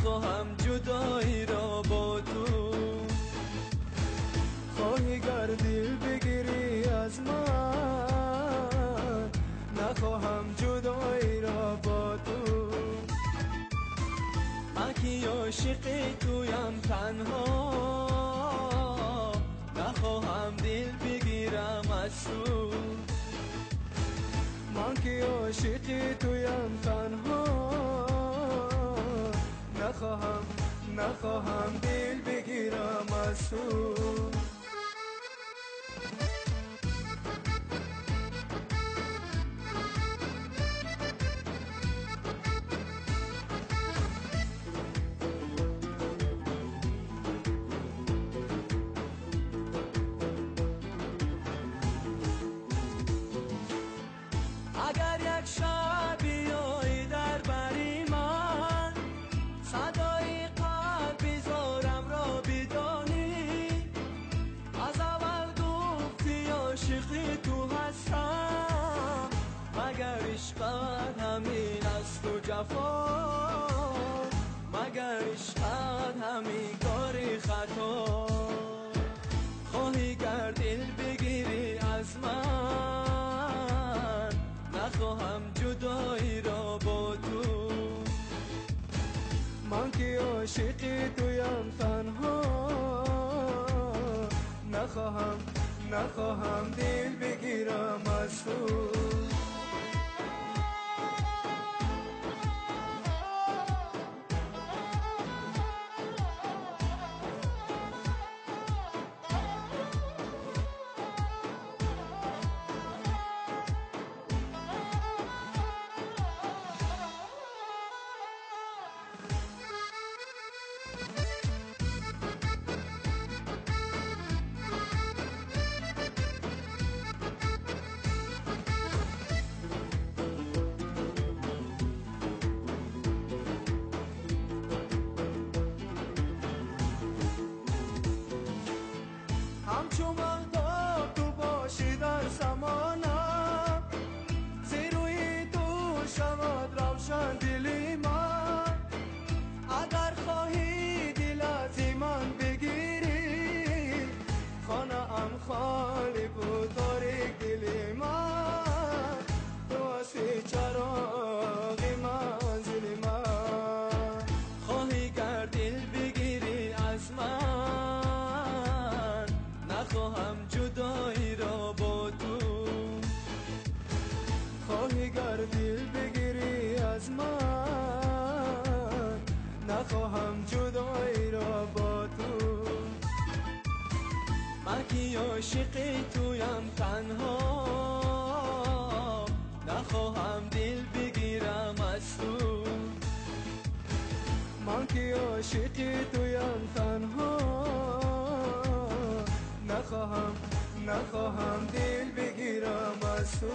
نخواهم جدایی را با تو. خواهی گر دل بگیری از من، نخواهم جدایی را با تو. من که عاشق تویم تنها، نخواهم دل بگیرم از تو. من که عاشق تویم تنها، نخواهم دل بگیرم از تو. اگر یک شب بیایی در بری من، صدای قلب بیزارم را بدانی. از اول گفتی عاشق تو هستم، مگر عشقت همین است و جفا؟ مگر عشقت همین کار خطا؟ خواهی گر دل بگیری از من، نخواهم جدایی را با تو. من که عاشق تویم تنها، نخواهم دل بگیرم از تو. همچو مهتاب تو باشی در زمانم، زیروی تو شود روشن دلی من. اگر خواهی دل از من بگیری، خانه ام خالی بود تاریک دلی من. تو هستی چراغ منزل من. خواهی گر دل بگیری از من، نخواهم جدایی را با تو. خواهی گر دل بگیری از من، نخواهم جدایی را با تو. من که عاشق تویم تنها، نخواهم دل بگیرم از تو. من که عاشق تویم تنها، نخواهم دل بگیرم از تو.